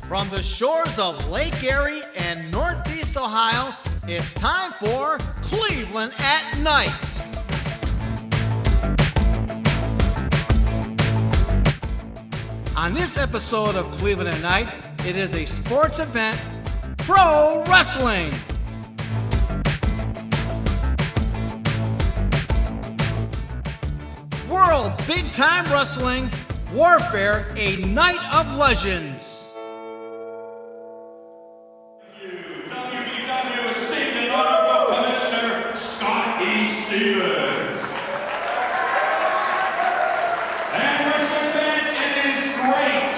From the shores of Lake Erie and Northeast Ohio, it's time for Cleveland at Night. On this episode of Cleveland at Night, it is a sports event, pro wrestling. World Big Time Wrestling Warfare, a Night of Legends. Wbw Statement Honorable Commissioner Scott E. Stevens. And wrestling fans, it is great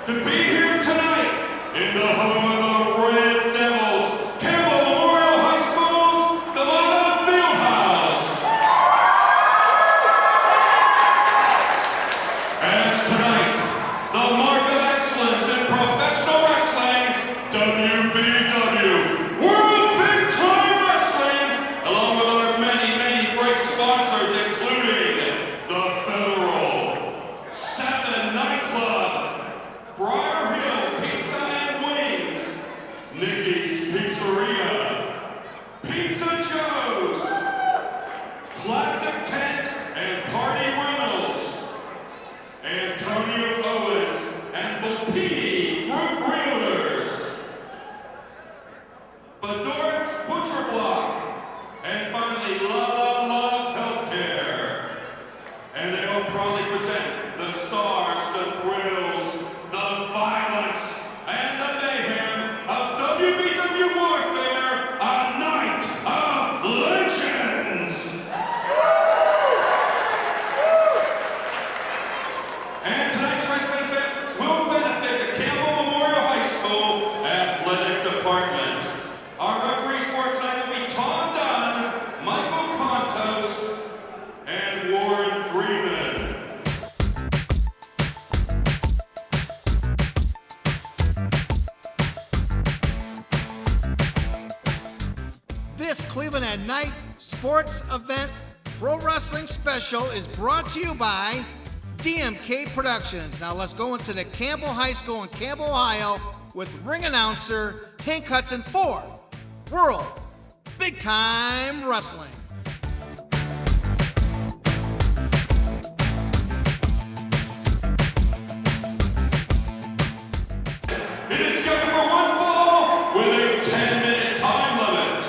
to be here tonight in the home of the Red Devils, Campbell Memorial High School's Navarro Fieldhouse. As tonight, the mark of excellence in professional wrestling, WBW, World Big Time Wrestling, along with our many great sponsors, including the Federal, 7 Nightclub, Briar Hill Pizza and Wings, Nicky's Pizzeria, Pizza Joe's, Classic Tent and Party Rentals, Antonio Owens and Bopini Group Realtors, Bedoric's Butcher Block, and finally La Love Healthcare. And they will proudly present the stars, the thrills, the violence, and the mayhem of WBW Warfare, a Night of Legends. And tonight's wrestling event will benefit the Campbell Memorial High School Athletic Department. Our referees for tonight will be Tom Dunn, Michael Contos, and Warren Freeman. This Cleveland at Night sports event pro wrestling special is brought to you by DMK Productions. Now let's go into the Campbell High School in Campbell, Ohio with ring announcer Hank Hudson for World Big Time Wrestling. It is scheduled for one fall with a 10-minute time limit.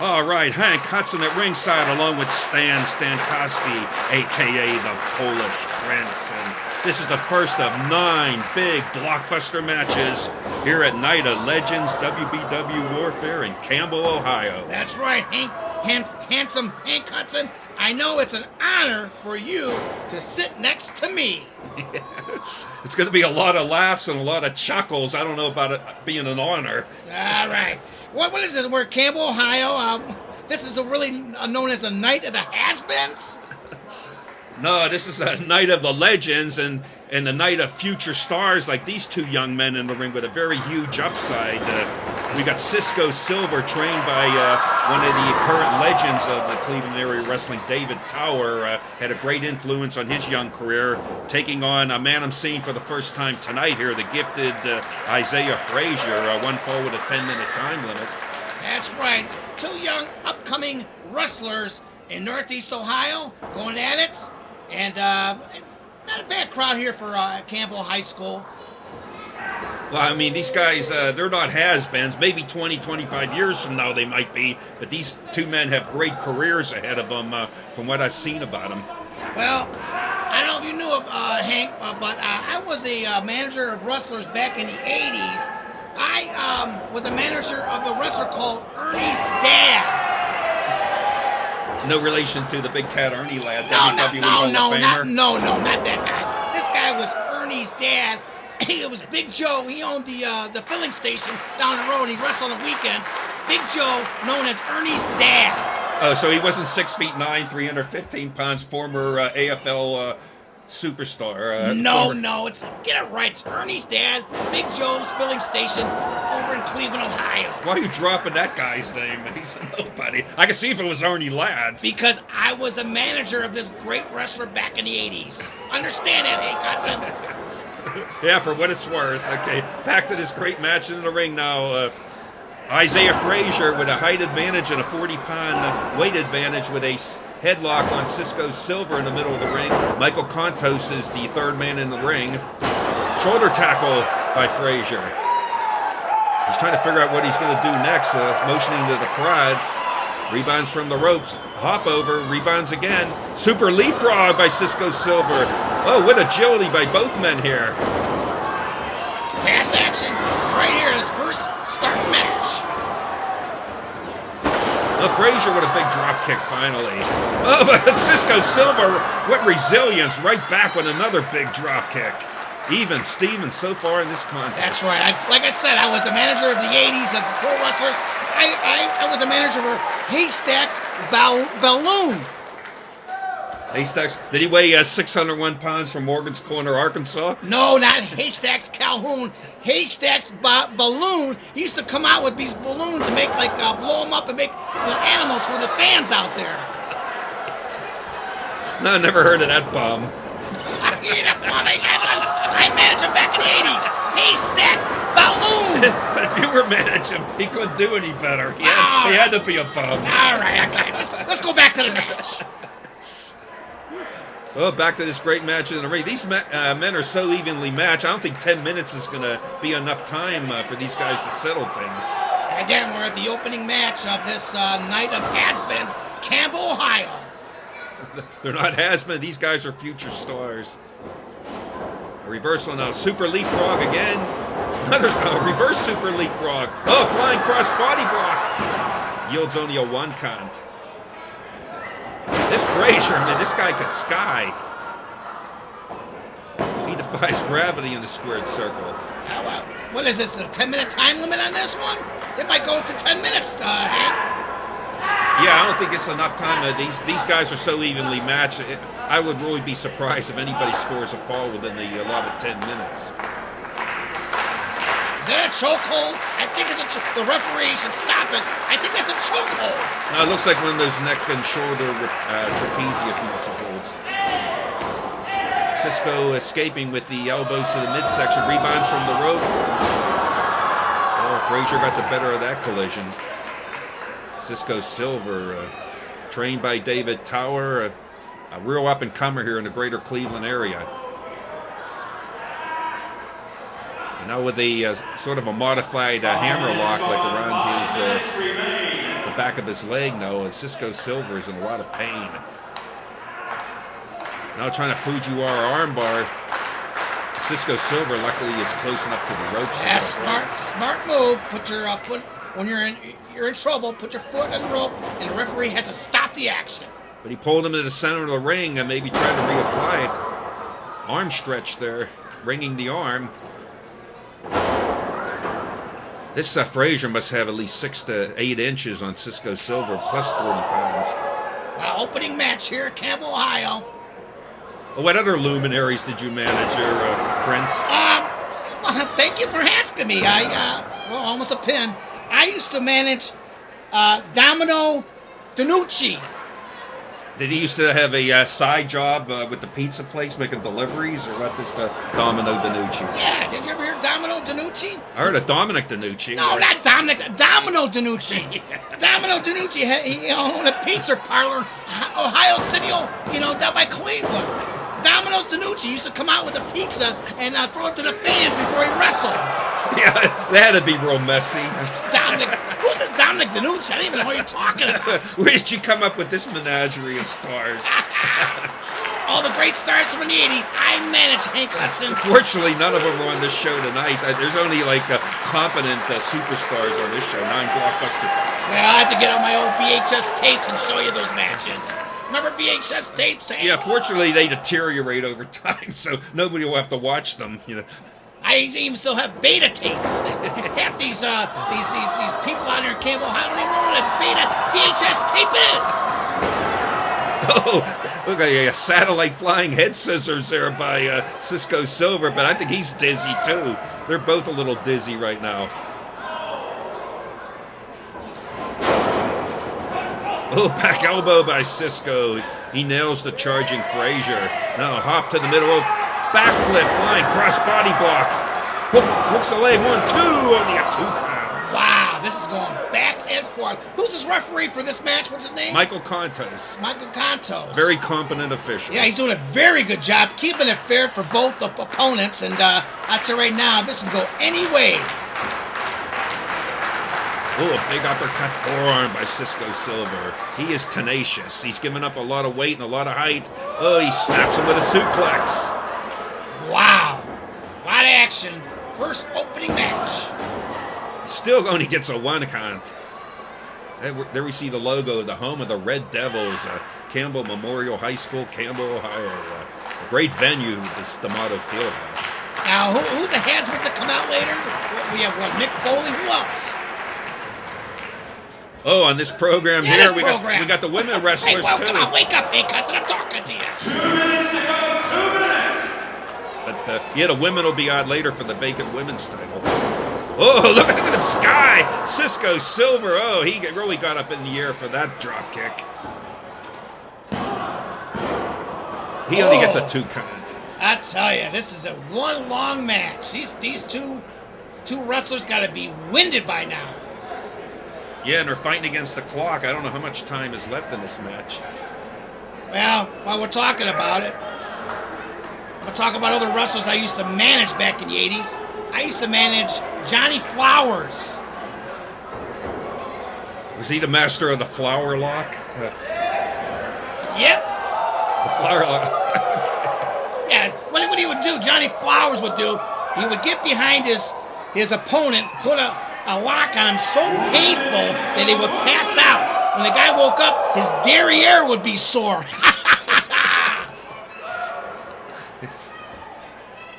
All right, Hank Hudson at ringside along with Stan Stankowski, a.k.a. the Polish Prince. And this is the first of 9 big blockbuster matches here at Night of Legends WBW Warfare in Campbell, Ohio. That's right, handsome Hank Hudson. I know it's an honor for you to sit next to me. Yeah. It's going to be a lot of laughs and a lot of chuckles. I don't know about it being an honor. All right. What is this? We're Campbell, Ohio. This is really known as the Night of the Has-Beens? No, this is a Night of the Legends and the Night of future stars like these 2 young men in the ring with a very huge upside. We got Cisco Silver, trained by one of the current legends of the Cleveland area wrestling, David Tower. Had a great influence on his young career, taking on a man I'm seeing for the first time tonight here, the gifted Isaiiah Frazier, one fall with a 10-minute time limit. That's right. 2 young upcoming wrestlers in Northeast Ohio going at it. And not a bad crowd here for Campbell High School. Well, I mean, these guys, they're not has-beens. Maybe 20, 25 years from now they might be, but these 2 men have great careers ahead of them from what I've seen about them. Well, I don't know if you knew, Hank, but I was a manager of wrestlers back in the 80s. I was a manager of a wrestler called Ernie's dad. No relation to the Big Cat Ernie lad, WWE Hall of Famer? Not that guy. This guy was Ernie's dad. It was Big Joe. He owned the filling station down the road. He wrestled on weekends. Big Joe, known as Ernie's dad. Oh, so he wasn't 6'9", 315 pounds, former AFL superstar. No, get it right. It's Ernie's dad, Big Joe's filling station over in Cleveland, Ohio. Why are you dropping that guy's name? He's a nobody. I can see if it was Ernie Ladd. Because I was a manager of this great wrestler back in the 80s. Understand that, Hank Hudson? Yeah, for what it's worth. Okay, back to this great match in the ring now. Isaiiah Frazier with a height advantage and a 40-pound weight advantage with a headlock on Cisco Silver in the middle of the ring. Michael Contos is the 3rd man in the ring. Shoulder tackle by Frazier. He's trying to figure out what he's going to do next, motioning to the crowd. Rebounds from the ropes. Hop over, rebounds again. Super leapfrog by Cisco Silver. Oh, what agility by both men here. Fast action right here, his first start match. Frazier with a big drop kick finally. Oh, but Cisco Silver, what resilience, right back with another big drop kick. Even Steven so far in this contest. That's right. Like I said, I was a manager of the 80s of pro wrestlers. I was a manager for Haystacks Balloon. Haystacks, did he weigh 601 pounds from Morgan's Corner, Arkansas? No, not Haystacks Calhoun. Haystacks Balloon. He used to come out with these balloons and make, blow them up and make animals for the fans out there. No, I never heard of that bum. I managed him back in the 80s. Haystacks Balloon. But if you were managing him, he couldn't do any better. He had to be a bum. All right, okay. Let's go back to the match. Well, back to this great match in the ring. These men are so evenly matched. I don't think 10 minutes is going to be enough time for these guys to settle things. Again, we're at the opening match of this Night of Has-Beens, Campbell, Ohio. They're not has-been. These guys are future stars. A reversal now. Super leapfrog again. Another reverse super leapfrog. Oh, flying cross body block. Yields only a 1 count. This Frazier, man, this guy could sky. He defies gravity in the squared circle. What is this, a 10-minute time limit on this one? It might go to 10 minutes, Hank. Yeah, I don't think it's enough time. These guys are so evenly matched. I would really be surprised if anybody scores a fall within the allotted 10 minutes. Is that a chokehold? I think it's the referee should stop it. I think that's a chokehold. No, it looks like one of those neck and shoulder trapezius muscle holds. Cisco escaping with the elbows to the midsection. Rebounds from the rope. Oh, Frazier got the better of that collision. Cisco Silver, trained by David Tower, a real up-and-comer here in the greater Cleveland area. And now with a sort of a modified hammer lock, like around the back of his leg now, and Cisco Silver is in a lot of pain. Now trying to Fujiwara armbar. Cisco Silver, luckily, is close enough to the ropes. Yeah, smart move. Put your foot when you're in trouble. Put your foot on the rope, and the referee has to stop the action. But he pulled him to the center of the ring and maybe tried to reapply it. Arm stretch there, ringing the arm. This Frazier must have at least 6 to 8 inches on Cisco Silver, plus 40 pounds. Opening match here at Campbell, Ohio. What other luminaries did you manage here, Prince? Thank you for asking me. Almost a pin. I used to manage Domino DiNucci. Did he used to have a side job with the pizza place, making deliveries, or what? This Domino DiNucci? Yeah, did you ever hear Domino DiNucci? I heard of Dominic DiNucci. No, not Dominic. Domino DiNucci. Domino DiNucci, he owned a pizza parlor in Ohio City, down by Cleveland. Domino's DiNucci used to come out with a pizza and throw it to the fans before he wrestled. Yeah, that had to be real messy. Dominic, who's this Dominic DiNucci? I don't even know what you're talking about. Where did you come up with this menagerie of stars? All the great stars from the 80s. I managed Hank Hudson. Fortunately, none of them are on this show tonight. There's only competent superstars on this show, 9 blockbuster. Well, I have to get on my old VHS tapes and show you those matches. Remember VHS tapes? Yeah, fortunately they deteriorate over time, so nobody will have to watch them. I even still have beta tapes. Half these people out here in Campbell, I don't even know what a beta VHS tape is. Oh, look at a satellite flying head scissors there by Cisco Silver, but I think he's dizzy too. They're both a little dizzy right now. Oh, back elbow by Cisco. He nails the charging Frazier. Now hop to the middle. Backflip, flying cross-body block. Hooks the leg, 1, 2, only a 2 count. Wow, this is going back and forth. Who's this referee for this match? What's his name? Michael Contos. Michael Contos. Very competent official. Yeah, he's doing a very good job keeping it fair for both the opponents. And I'll tell you right now, this can go any way. Oh, a big uppercut forearm by Cisco Silver. He is tenacious. He's given up a lot of weight and a lot of height. Oh, he snaps him with a suplex. Wow. A lot of action. First opening match. Still only gets a 1 count. There we see the logo, the home of the Red Devils, Campbell Memorial High School, Campbell, Ohio. A great venue, this D'Amato Fieldhouse. Now, who's the has-beens that come out later? We have, Mick Foley? Who else? Oh, on this program yeah, here, we got the women wrestlers hey, well, too. Come on, wake up, Hank Hudson, I'm talking to you. 2 minutes to go, 2 minutes. But the women will be on later for the vacant women's title. Oh, look at him, Sky! Cisco Silver, oh, he really got up in the air for that drop kick. He only gets a 2 count. I tell you, this is a one long match. These two wrestlers got to be winded by now. Yeah, and they're fighting against the clock. I don't know how much time is left in this match. Well, while we're talking about it, I'm going to talk about other wrestlers I used to manage back in the 80s. I used to manage Johnny Flowers. Was he the master of the flower lock? Yep. The flower lock. Yeah, what he would do, Johnny Flowers would do, he would get behind his opponent, put a lock on him so painful that he would pass out. When the guy woke up, his derriere would be sore.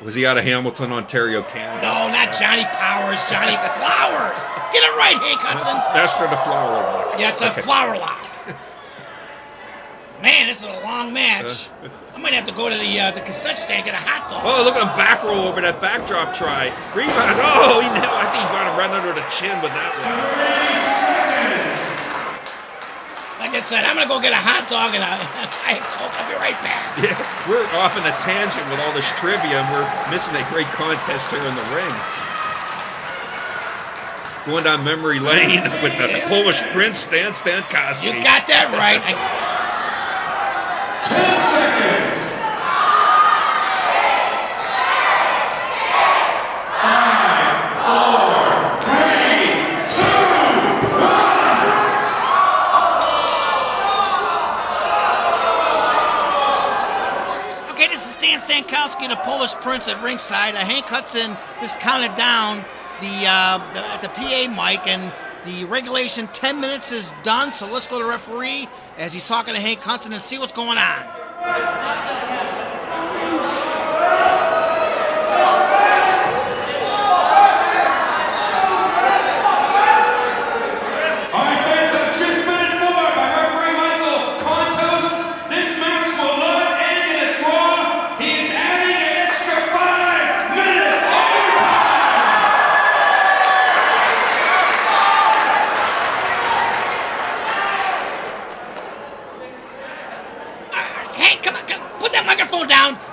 Was he out of Hamilton, Ontario, Canada? No, not Johnny Powers, Johnny Flowers. Get it right, Hank Hudson. Master of the flower lock. Yeah, it's a flower lock. Man, this is a long match. I might have to go to the cassette stand and get a hot dog. Oh, look at him back roll over that backdrop try. Rebound. Oh, I think he got him right under the chin with that one. 3 seconds. Like I said, I'm going to go get a hot dog and a Diet Coke. I'll be right back. Yeah, we're off in a tangent with all this trivia, and we're missing a great contest here in the ring. Going down memory lane with the Polish Prince, Stan Stankowski. You got that right. 10 seconds. 5, 4, 3, 2, 1. Stankowski, the Polish Prince at ringside. Hank Hudson just counted down at the PA mic, and the regulation 10 minutes is done. So let's go to the referee as he's talking to Hank Hudson and see what's going on.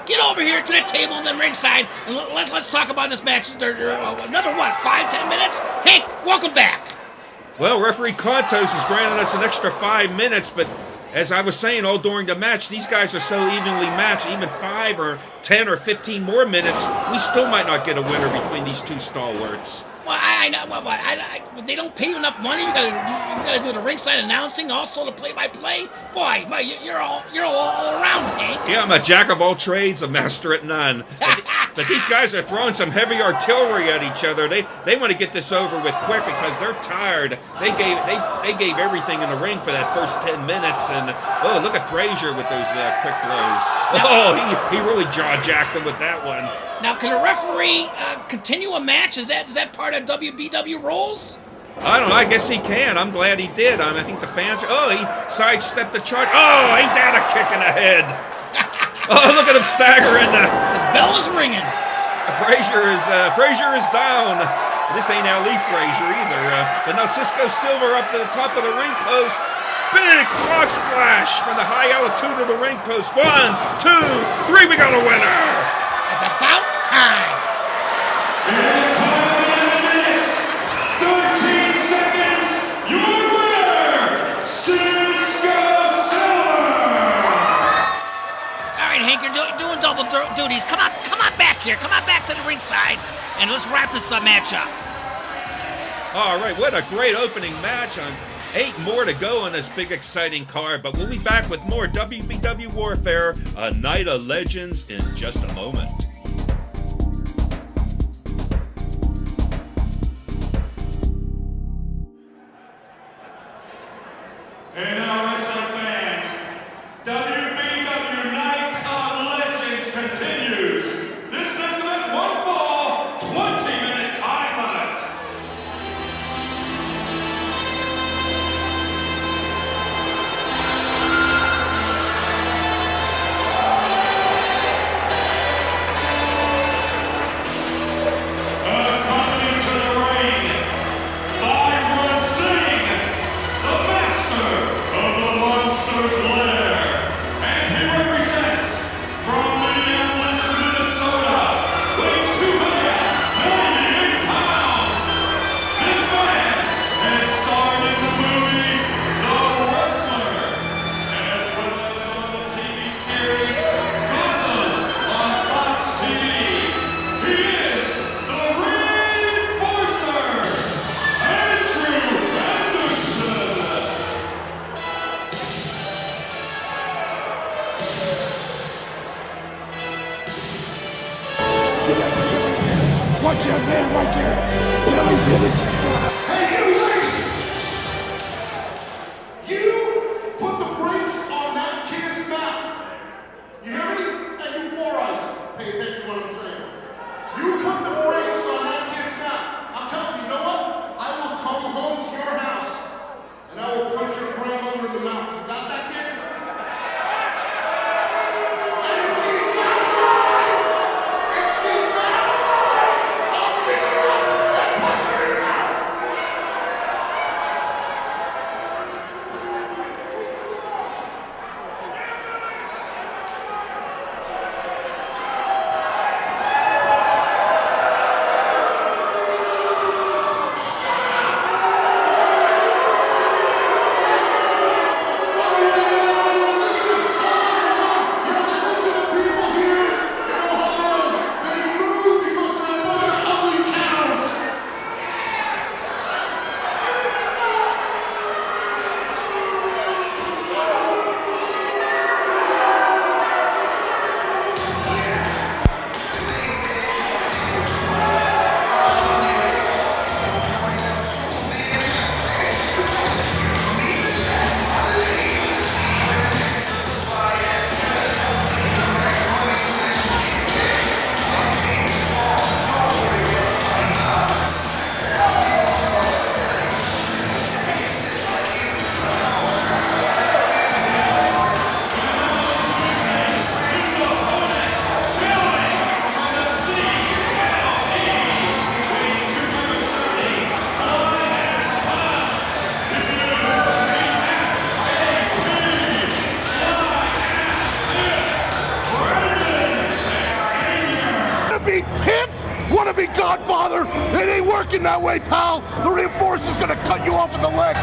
Get over here to the table and then ringside, and let's talk about this match. Another what, 5-10 minutes? Hank, welcome back. Well, referee Contos has granted us an extra 5 minutes, but as I was saying all during the match, these guys are so evenly matched, even 5 or 10 or 15 more minutes, we still might not get a winner between these two stalwarts. Well, I know. Well, they don't pay you enough money. You gotta do the ringside announcing, also the play-by-play. Boy, you're all around, Hank. Yeah, I'm a jack of all trades, a master at none. But these guys are throwing some heavy artillery at each other. They want to get this over with quick because they're tired. They gave everything in the ring for that first 10 minutes, and oh, look at Frazier with those quick blows. Oh, he really jaw-jacked him with that one. Now, can a referee continue a match? Is that part of WBW rules? I don't know. I guess he can. I'm glad he did. I think the fans... Oh, he sidestepped the charge. Oh, ain't that a kick in the head? Oh, look at him staggering. His bell is ringing. Frazier is down. This ain't Ali Frazier either. But now Cisco Silver up to the top of the ring post. Big frog splash from the high altitude of the ring post. 1, 2, 3. We got a winner. It's about time. In 10 minutes, 13 seconds, your winner, Cisco Silver. All right, Hank, you're doing double duties. Come on back here. Come on back to the ringside, and let's wrap this match up. All right, what a great opening match. 8 more to go on this big, exciting card, but we'll be back with more WBW Warfare, a Night of Legends, in just a moment. And now, wrestling fans, WBW Night of Legends continues. This next event won't fall 20-minute time limit. Coming to the ring, by Razing, the master of the Monsters Lair, and he represents from Minneapolis, Minnesota, weighing 298 pounds. This man has starred in the movie The Wrestler, as well as on the TV series Gotham on Fox TV. He is the Reinforcer, Andrew Anderson. Watch that man right there. Billy's in it. Hey, you ladies! You put the brakes on that kid's mouth. You hear me? And you four eyes, pay attention to what I'm saying. You put the brakes on that kid's mouth. I'm telling you, you know what? I will come home to your house and I will punch your grandmother in the mouth. You got that, kid? And if she's not alive, I'll pick her up and punch her in the mouth. be pimp? Wanna be godfather? It ain't working that way, pal. The reinforcer's gonna cut you off in the leg.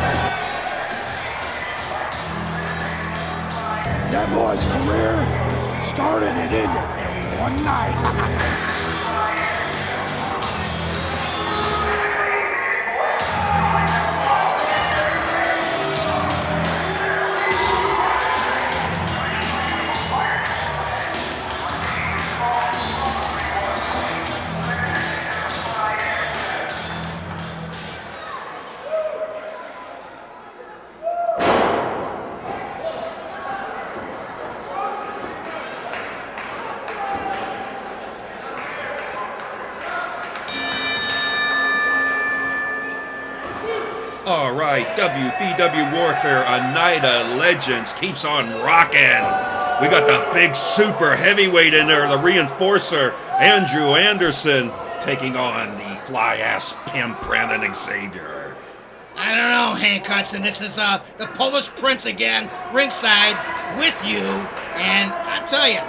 That boy's career started and ended in one night. All right, WBW Warfare, a night of legends, keeps on rocking. We got the big super heavyweight in there, the reinforcer, Andrew Anderson, taking on the fly-ass pimp, Brandon Xavier. I don't know, Hank Hudson. This is the Polish Prince again, ringside with you. And I tell you,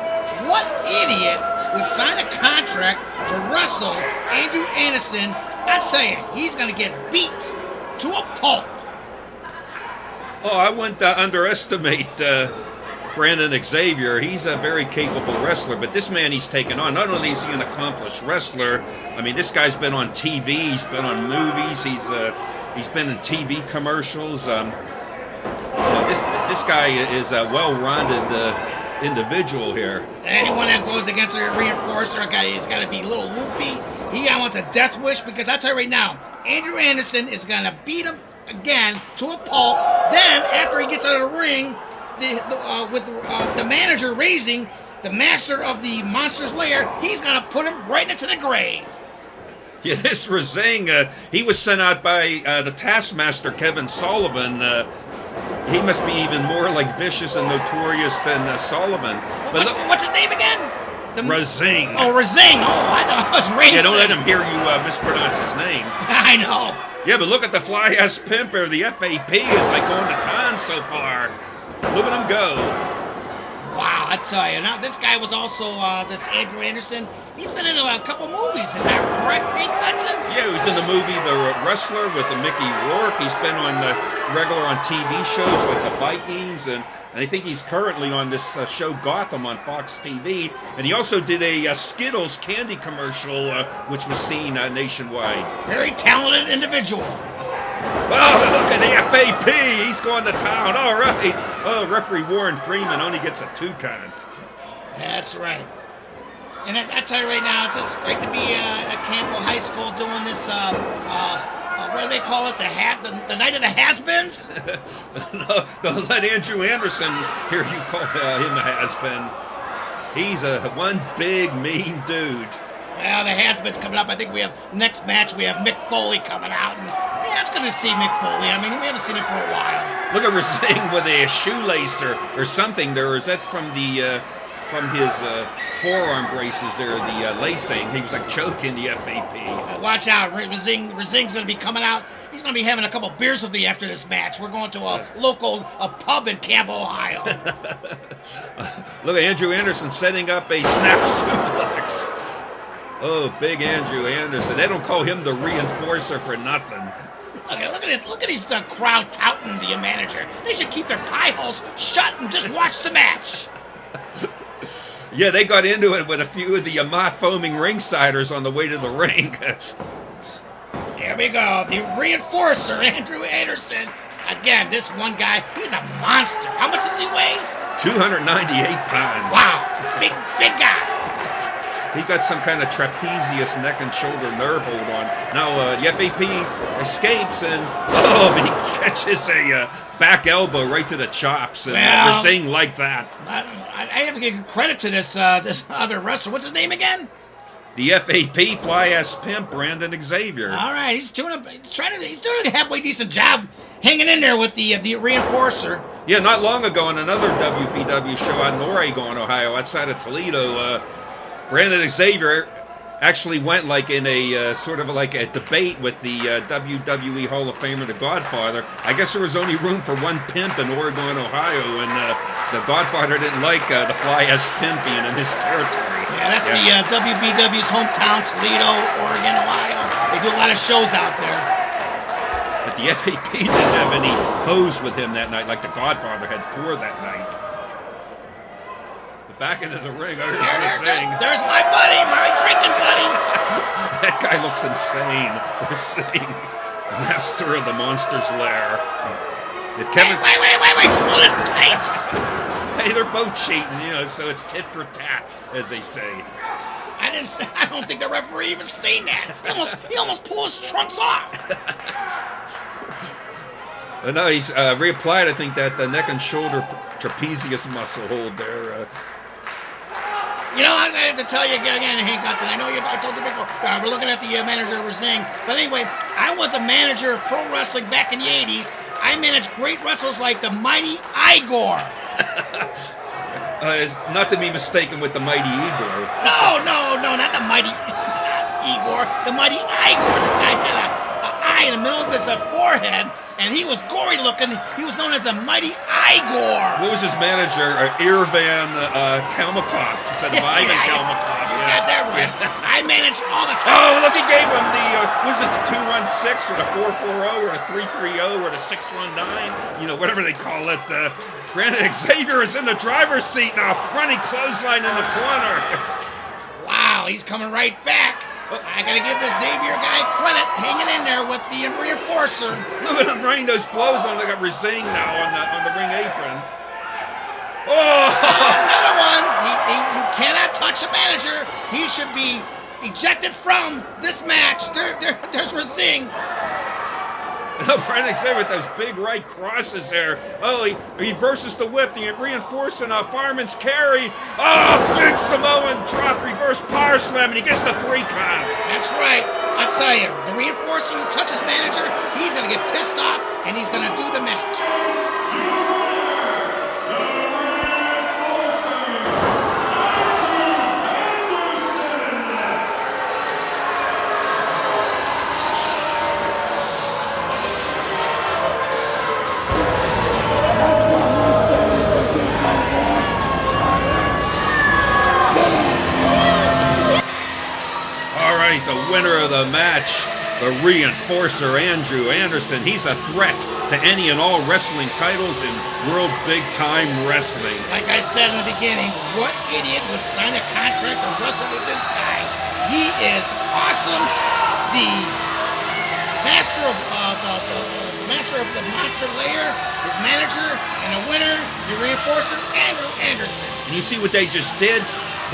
what idiot would sign a contract to wrestle Andrew Anderson? I tell you, he's going to get beat to a pulp. Oh, I wouldn't underestimate Brandon Xavier. He's a very capable wrestler, but this man he's taken on, not only is he an accomplished wrestler, I mean, this guy's been on TV, he's been on movies, he's been in TV commercials. This guy is a well-rounded individual here. Anyone that goes against a reinforcer, he's got to be a little loopy. He wants a death wish, because I tell you right now, Andrew Anderson is going to beat him again to a pulp. Then, after he gets out of the ring, with the manager Razing, the master of the Monster's Lair, he's going to put him right into the grave. Yeah, this Razing, he was sent out by the Taskmaster, Kevin Sullivan. He must be even more like vicious and notorious than Sullivan. But what's his name again? Razing. Oh, Razing. Oh, I thought it was Razing. Yeah, don't let him hear you mispronounce his name. I know. Yeah, but look at the fly-ass pimp here. The F.A.P. is like going to town so far. Look at him go. Wow, I tell you. Now, this guy was also, this Andrew Anderson. He's been in a couple movies. Is that correct, Hank Hudson? Yeah, he was in the movie The Wrestler with the Mickey Rourke. He's been on regular on TV shows like The Vikings, and I think he's currently on this show Gotham on Fox TV. And he also did a Skittles candy commercial, which was seen nationwide. Very talented individual. Oh, look at the F.A.P. He's going to town. All right. Oh, referee Warren Freeman only gets a 2 count. That's right. And I tell you right now, it's just great to be at Campbell High School doing this, what do they call it, the night of the has-beens? No, don't let Andrew Anderson hear you call him a has-been. He's one big, mean dude. Well, the has-beens coming up. I think we have, next match, we have Mick Foley coming out. And yeah, it's good to see Mick Foley. I mean, we haven't seen him for a while. Look at Razing with a shoelace or something there. Is that from his forearm braces there, the lacing? He was like choking the F.A.P. Watch out. Razing's going to be coming out. He's going to be having a couple beers with me after this match. We're going to a local pub in Campbell, Ohio. Look at Andrew Anderson setting up a snap suplex. Oh, big Andrew Anderson. They don't call him the reinforcer for nothing. Look at his crowd touting the manager. They should keep their pie holes shut and just watch the match. Yeah, they got into it with a few of the foaming ringsiders on the way to the ring. Here we go. The reinforcer, Andrew Anderson. Again, this one guy, he's a monster. How much does he weigh? 298 pounds. Wow, big guy. He got some kind of trapezius neck and shoulder nerve hold on. Now, the F.A.P. escapes and, but he catches a back elbow right to the chops. And we're saying like that. I have to give credit to this other wrestler. What's his name again? The F.A.P. fly-ass pimp, Brandon Xavier. All right, he's doing a halfway decent job hanging in there with the reinforcer. Yeah, not long ago on another WBW show out in Oregon, Ohio, outside of Toledo, Brandon Xavier actually went like in a sort of like a debate with the WWE Hall of Famer, The Godfather. I guess there was only room for one pimp in Oregon, Ohio, and The Godfather didn't like the fly-ass pimp being in his territory. Yeah, that's the WBW's hometown, Toledo, Oregon, Ohio. They do a lot of shows out there. But the F.A.P. didn't have any hose with him that night, like the Godfather had 4 that night. But back into the ring, there's my buddy, my drinking buddy. That guy looks insane. We're seeing Master of the Monster's Lair. Kevin... Wait, pull his tights. Hey, they're both cheating, so it's tit for tat, as they say. I don't think the referee even seen that. He almost pulled his trunks off. No, he's reapplied, I think, that the neck and shoulder trapezius muscle hold there. I have to tell you again, Hank Hudson, I know I told you before, we're looking at the manager of Razing. But anyway, I was a manager of pro wrestling back in the 80s. I managed great wrestlers like the mighty Igor. Not to be mistaken with the mighty Igor. No, not the mighty Igor. The mighty Igor. This guy had an eye in the middle of his forehead, and he was gory looking. He was known as the mighty Igor. What was his manager? Irvan Kalmakov. Instead of Ivan Kalmakov. You got that right. I managed all the time. Oh, look, he gave him the, was it the 216 or the 440 or the 330 or the 619? Whatever they call it. Granted, Xavier is in the driver's seat now, running clothesline in the corner. Wow, he's coming right back. I gotta give the Xavier guy credit, hanging in there with the reinforcer. Look at him bringing those blows on. They got Razing now on the ring apron. Oh! Another one. You cannot touch a manager. He should be ejected from this match. There's Razing. Brandon Xavier with those big right crosses there. Oh, he reverses the whip, the reinforcing a fireman's carry. Oh, big Samoan drop, reverse power slam, and he gets the 3 count. That's right. I tell you, the reinforcer who touches manager, he's going to get pissed off, and he's going to do the match. The winner of the match, the reinforcer Andrew Anderson. He's a threat to any and all wrestling titles in World Big Time Wrestling. Like I said in the beginning, what idiot would sign a contract to wrestle with this guy? He is awesome. The master of the Monster Lair, his manager, and the winner, the reinforcer, Andrew Anderson. And you see what they just did?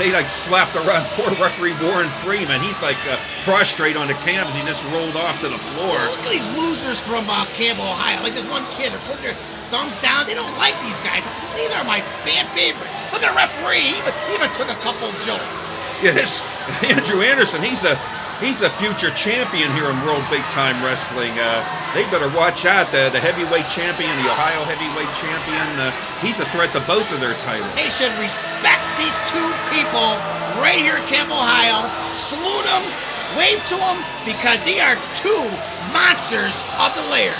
They slapped around poor referee Warren Freeman. He's prostrate on the canvas. He just rolled off to the floor. Look at these losers from Campbell, Ohio. Like this one kid, they're putting their thumbs down. They don't like these guys. These are my fan favorites. Look at the referee. He even took a couple jokes. Yeah, this Andrew Anderson, he's a future champion here in World Big Time Wrestling. They better watch out. The heavyweight champion, the Ohio heavyweight champion, he's a threat to both of their titles. They should respect these 2 people right here in Campbell, Ohio. Salute them, wave to them, because they are 2 monsters of the lair.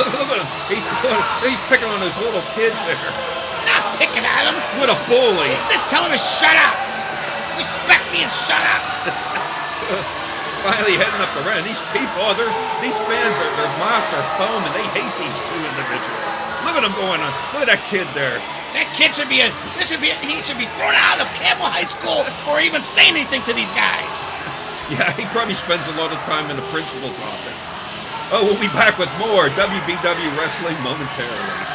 Look at him. He's picking on those little kids there. Not picking at them. What a bully. He's just telling them to shut up. Respect me and shut up. Finally heading up the ramp. These people, these fans their mouths are foam, and they hate these 2 individuals. Look at them going on. Look at that kid there. That kid should be thrown out of Campbell High School for even saying anything to these guys. Yeah, he probably spends a lot of time in the principal's office. Oh, we'll be back with more WBW Wrestling momentarily.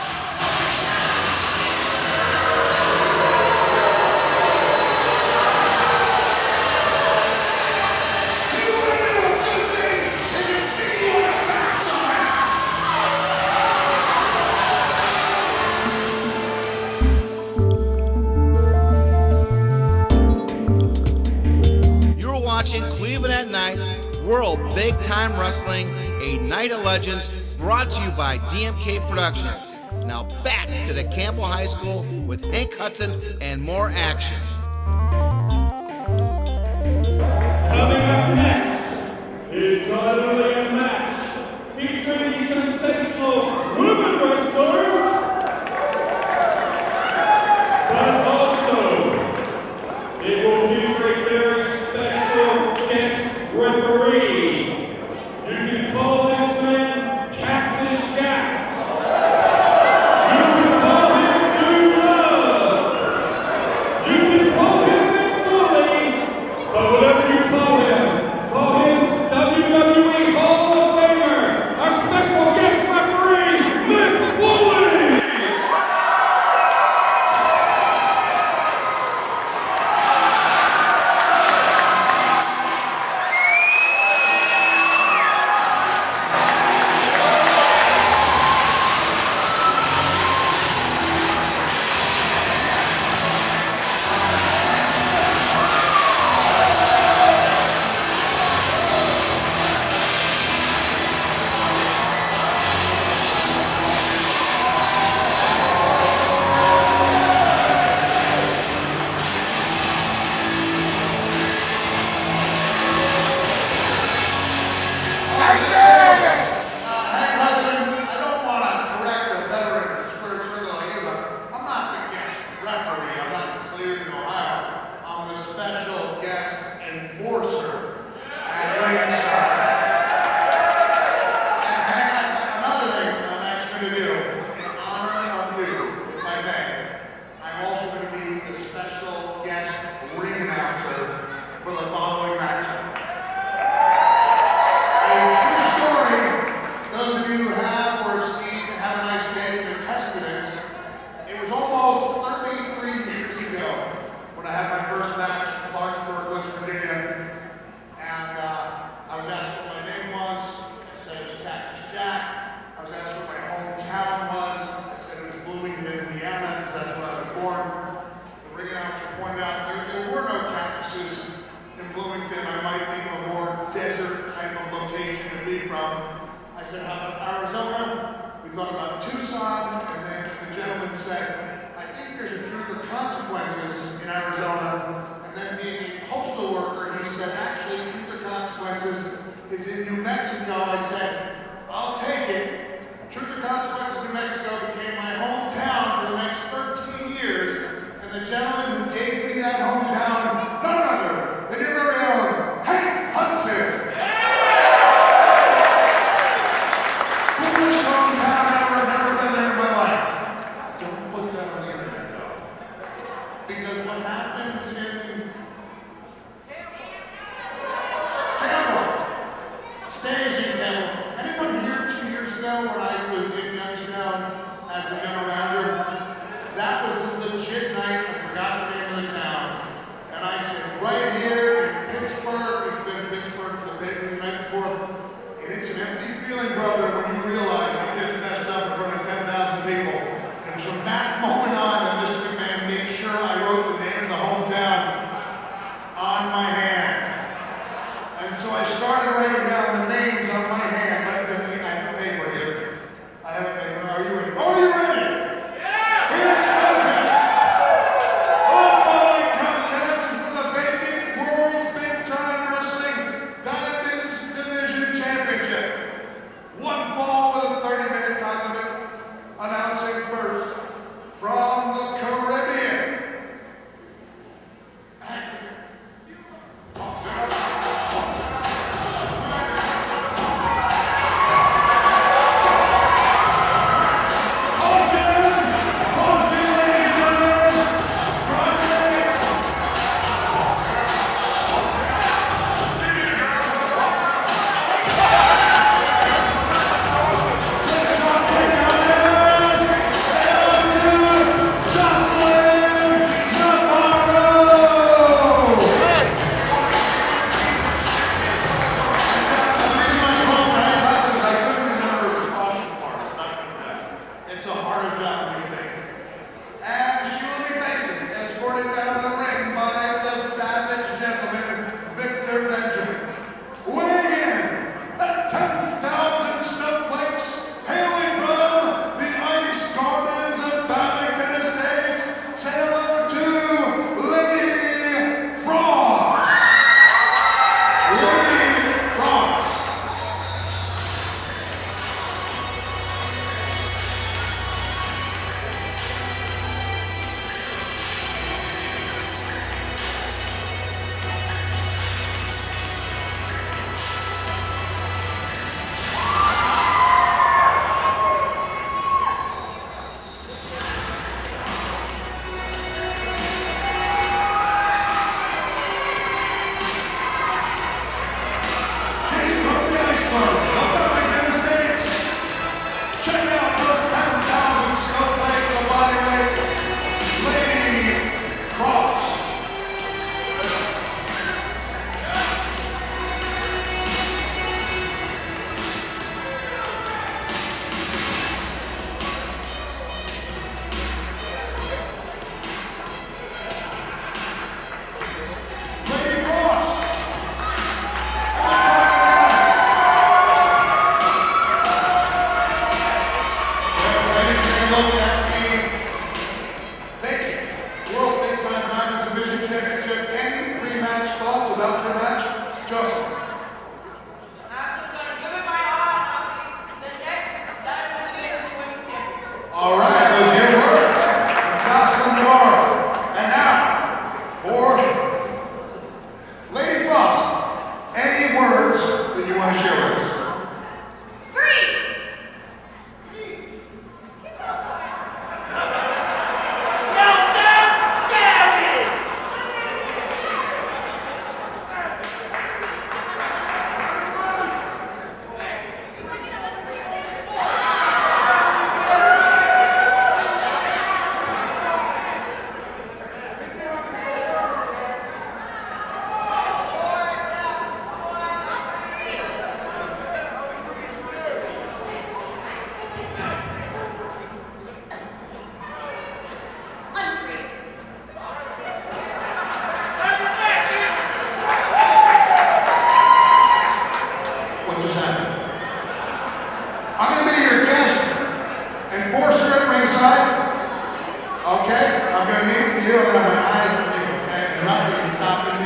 Cleveland at Night, World Big Time Wrestling, a night of legends, brought to you by Dmk Productions. Now back to the Campbell High School with Hank Hudson and more action. Coming up next is not only a match featuring the sensational women wrestlers, but also it will feature a very special guest referee. You can call this man Cactus Jack. You can call him Too Love. You can call him Mick Foley. But whatever you call him WWE Hall of Famer, our special guest referee, Mick Foley. Hey, husband, I don't want to correct a veteran spirit circle like you, but I'm not the guest referee. I'm not cleared in Ohio. I'm the special guest enforcer at ringside. And hang on, another thing I'm asking you to do, in honor of you, if I may, I'm also going to be the special guest ring announcer for the following matchup. A true story, those of you who have or seen Have a Nice Day can attest to this. It was almost 33 years ago when I had my first match in Clarksburg, West Virginia. And I was asked what my name was. I said it was Cactus Jack. I was asked what my hometown was. I said it was Bloomington, Indiana, because that's where I was born. The ring announcer pointed out there were no cactuses in Bloomington. I might think of a more desert type of location to be from. I said, how about Arizona? We thought about Tucson, and then the gentleman said, I think there's a truth of consequences in Arizona. And then being a postal worker, he said, actually, truth of consequences is in New Mexico. I said, I'll take it. Truth of consequences in New Mexico became my hometown for the next 13 years. And the gentleman who gave me that hometown, none other than your very own Hank Hudson. Coolest hometown ever, never been there in my life. Don't put that on the internet though. Because what happens in Campbell stays in Campbell. Anybody here 2 years ago when I was in Youngstown as a general manager? That was a legit night. I forgot the name of the town. And I said, right here in Pittsburgh, we've been in Pittsburgh for the bakery the night before. And it's an empty feeling, brother, when you realize you just messed up in front of 10,000 people. And from that moment on, Mr. McMahon made sure I wrote the name of the hometown on my hand. And so I started writing down the names on my hand. But then I have a paper here. I have a paper. Are you ready? Are you ready? Yeah! Here's contest. All following contests is for the vacant World Big Time Wrestling Diamonds Division Championship. One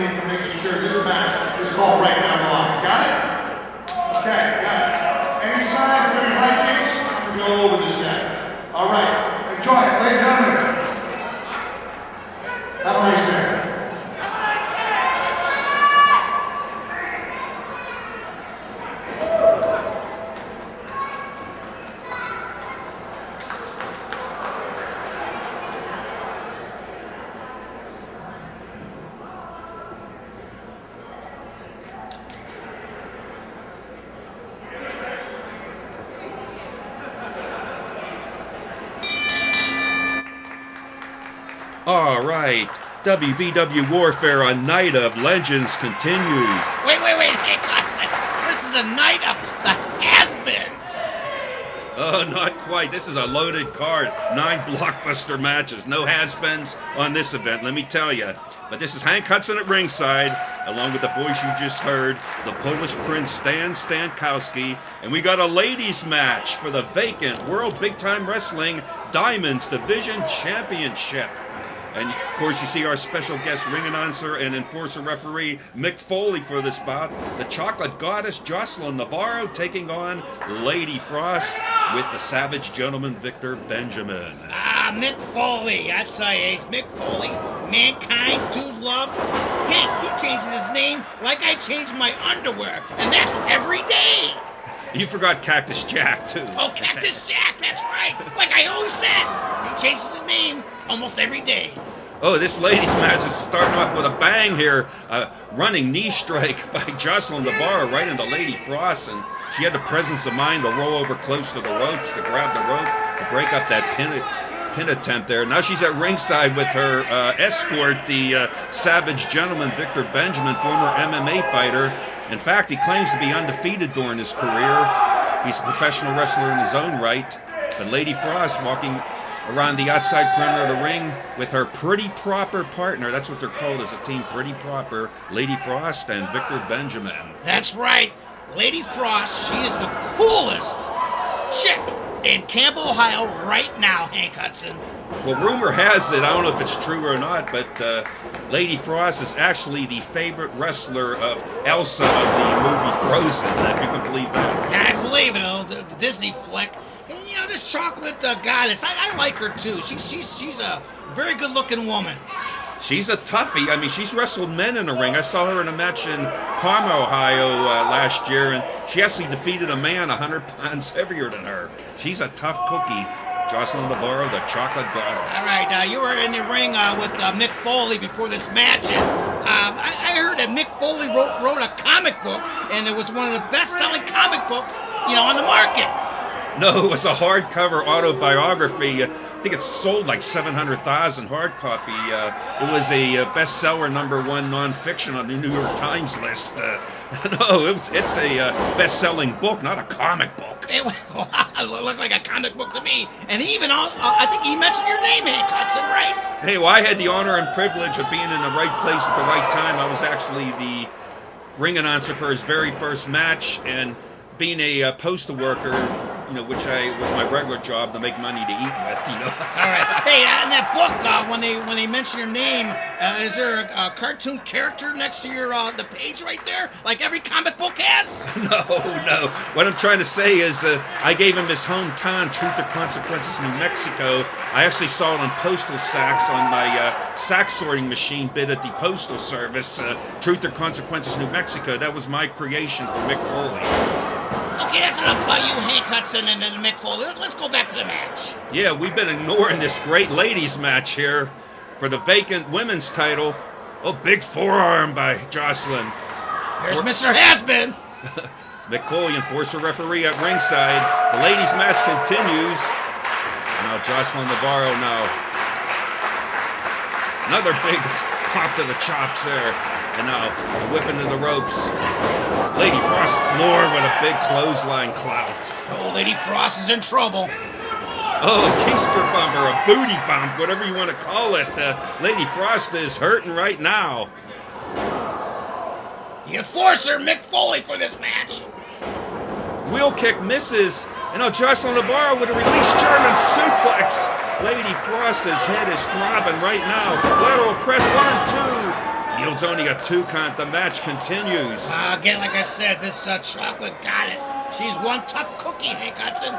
in for making sure this match is called right down the line. Got it? Okay, got it. Any signs of any high kicks? We go over this guy. All right, enjoy it, ladies and gentlemen. Have a nice day. All right, WBW Warfare on Night of Legends continues. Wait, hey, Hudson. This is a night of the has-beens. Oh, not quite. This is a loaded card. 9 blockbuster matches. No has-beens on this event, let me tell you. But this is Hank Hudson at ringside, along with the voice you just heard, the Polish Prince Stan Stankowski. And we got a ladies match for the vacant World Big Time Wrestling Diamonds Division Championship. And of course, you see our special guest ring announcer and enforcer referee Mick Foley for this bout. The Chocolate Goddess Joseline Navarro taking on Lady Frost with the Savage Gentleman Victor Benjamin. Ah, Mick Foley. That's it's Mick Foley. Mankind, Dude Love. Hank, he changes his name like I change my underwear, and that's every day. You forgot Cactus Jack, too. Oh, Cactus Jack, that's right. Like I always said, he changes his name almost every day. Oh, this ladies match is starting off with a bang here. Running knee strike by Joseline Navarro right into Lady Frost, and she had the presence of mind to roll over close to the ropes, to grab the rope, to break up that pin attempt there. Now she's at ringside with her escort, the Savage Gentleman Victor Benjamin, former MMA fighter. In fact, he claims to be undefeated during his career. He's a professional wrestler in his own right. But Lady Frost walking around the outside perimeter of the ring with her Pretty Proper partner. That's what they're called as a team, Pretty Proper. Lady Frost and Victor Benjamin. That's right. Lady Frost, she is the coolest chick in Campbell, Ohio right now, Hank Hudson. Well, rumor has it, I don't know if it's true or not, but Lady Frost is actually the favorite wrestler of Elsa of the movie Frozen, if you can believe that. I believe it, the Disney flick. And, you know, this chocolate goddess, I like her too. She's a very good-looking woman. She's a toughie. I mean, she's wrestled men in the ring. I saw her in a match in Parma, Ohio last year, and she actually defeated a man 100 pounds heavier than her. She's a tough cookie. Joseline Navarro, the Chocolate Goddess. All right, you were in the ring with Mick Foley before this match, and I heard that Mick Foley wrote a comic book, and it was one of the best-selling comic books, on the market. No, it was a hardcover autobiography. I think it sold like 700,000 hard copy. It was a bestseller, #1 nonfiction on the New York Times list. No, it's a best-selling book, not a comic book. It looked like a comic book to me. And even, I think he mentioned your name, Hank Hudson, right? Hey, well, I had the honor and privilege of being in the right place at the right time. I was actually the ring announcer for his very first match, and being a postal worker, which was my regular job to make money to eat with, All right. Hey, in that book, when they mention your name, is there a cartoon character next to your the page right there, like every comic book has? No. What I'm trying to say is I gave him his hometown, Truth or Consequences, New Mexico. I actually saw it on postal sacks on my sack sorting machine bid at the Postal Service. Truth or Consequences, New Mexico. That was my creation for Mick Foley. Okay, that's enough about you, Hank Hudson and Mick Foley. Let's go back to the match. Yeah, we've been ignoring this great ladies match here for the vacant women's title. Oh, big forearm by Joseline. Here's Mr. Has-Been. Mick Foley, enforcer referee at ringside. The ladies match continues. Now Joseline Navarro now. Another big pop to the chops there. And now whipping to the ropes. Lady Frost floor with a big clothesline clout. Oh, Lady Frost is in trouble. Oh, a keister bump or a booty bump, whatever you want to call it. Lady Frost is hurting right now. The enforcer, Mick Foley, for this match. Wheel kick misses. And now Joseline Navarro with a released German suplex. Lady Frost's head is throbbing right now. Lateral press, 1, 2. Field's only got 2 count. The match continues. Again, like I said, this chocolate goddess, she's one tough cookie, Hank Hudson.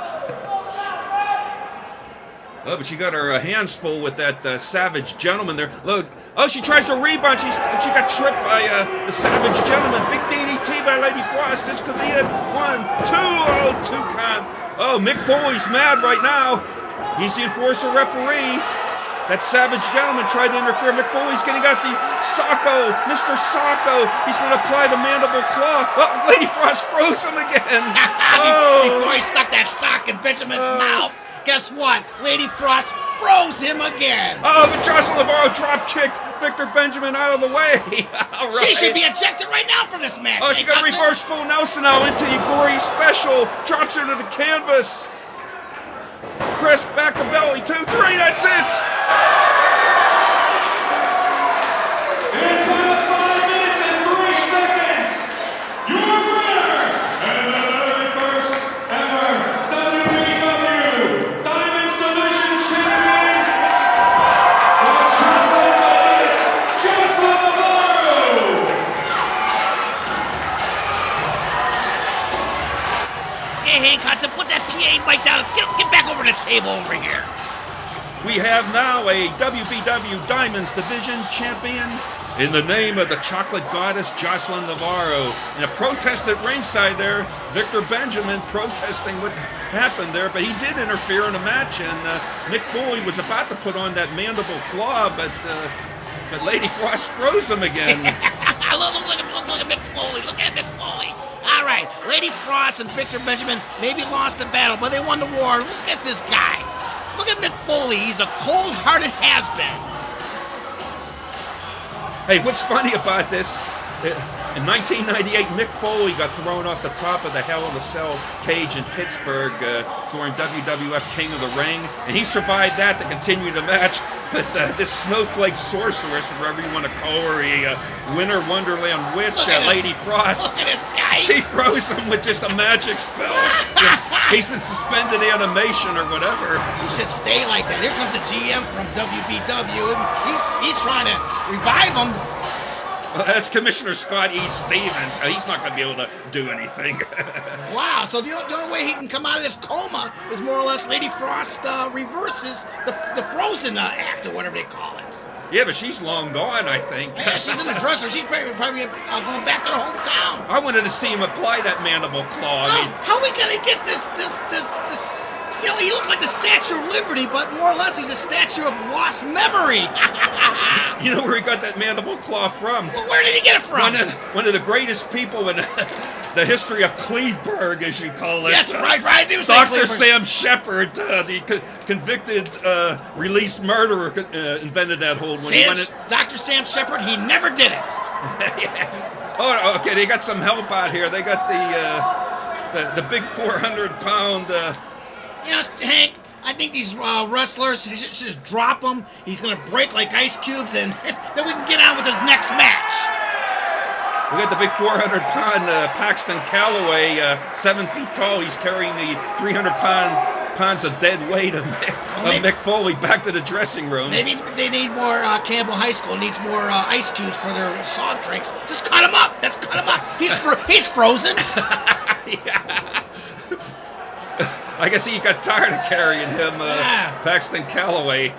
Oh, but she got her hands full with that Savage Gentleman there. Look, oh, she tries to rebound. She got tripped by the Savage Gentleman. Big DDT by Lady Frost. This could be it. 1, 2. Oh, 2 count. Oh, Mick Foley's mad right now. He's the enforcer referee. That Savage Gentleman tried to interfere. Mick Foley's getting out the Socko. Mr. Socko. He's going to apply the mandible claw. Oh, Lady Frost froze him again. Oh. Before he stuck that sock in Benjamin's mouth. Guess what? Lady Frost froze him again. Oh, but Joseline Navarro drop kicked Victor Benjamin out of the way. All right. She should be ejected right now from this match. Oh, she got a reverse full Nelson now into the gory special. Drops her to the canvas. Press back to belly. 2, 3. That's it. In 5 minutes and 3 seconds, your winner and the very first ever WBW Diamonds Division Champion, the Chocolate Goddess, Joseline Navarro. Hey, Hank Hudson, put that PA mic down. Get back over the table over here. We have now a WBW Diamonds Division Champion in the name of the Chocolate Goddess, Joseline Navarro. And a protest at ringside there, Victor Benjamin protesting what happened there, but he did interfere in the match, and Mick Foley was about to put on that mandible claw, but Lady Frost froze him again. look at Mick Foley. Look at Mick Foley. All right, Lady Frost and Victor Benjamin maybe lost the battle, but they won the war. Look at this guy. Look at Mick Foley. He's a cold-hearted has-been. Hey, what's funny about this? In 1998, Mick Foley got thrown off the top of the Hell in a Cell cage in Pittsburgh during WWF King of the Ring, and he survived that to continue the match. But this snowflake sorceress, or whatever you want to call her, a winter wonderland witch, Lady Frost, Look at this guy. she froze him with just a magic spell. He's in suspended animation or whatever. He should stay like that. Here comes a GM from WBW, and he's trying to revive him. Well, that's Commissioner Scott E. Stevens. He's not going to be able to do anything. Wow, so the only way he can come out of this coma is more or less Lady Frost reverses the Frozen act, or whatever they call it. Yeah, but she's long gone, I think. Yeah, she's in the dresser. She's probably going back to the hometown. I wanted to see him apply that mandible claw. I mean, How are we going to get this? You know, he looks like the Statue of Liberty, but more or less he's a statue of lost memory. you know where he got that mandible claw from? Well, where did he get it from? One of the greatest people in the history of Cleveburg, as you call it. Yes, right, I do say Dr. Cleveburg. Sam Shepard, the convicted released murderer, invented that hold. Dr. Sam Shepard, he never did it. Oh, okay, they got some help out here. They got the big 400-pound... You know, Hank, I think these wrestlers should just drop him. He's going to break like ice cubes, and then we can get on with this next match. We got the big 400-pound Paxton Calloway, 7 feet tall. He's carrying the 300 pounds of dead weight of Mick Foley back to the dressing room. Maybe they need more. Campbell High School needs more ice cubes for their soft drinks. Just cut him up. Let's cut him up. He's frozen. Yeah. I guess he got tired of carrying him, Paxton Calloway.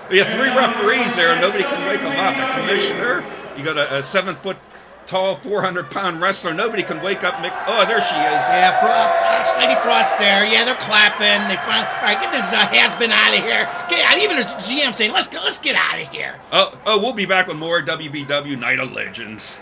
We have 3 referees there, and nobody can wake him up. A commissioner, you got a 7-foot-tall, 400-pound wrestler. Nobody can wake up Mick. Oh, there she is. Yeah, Lady Frost there. Yeah, they're clapping. All right, get this has-been out of here. Even the GM saying, let's get out of here. Oh, we'll be back with more WBW Night of Legends.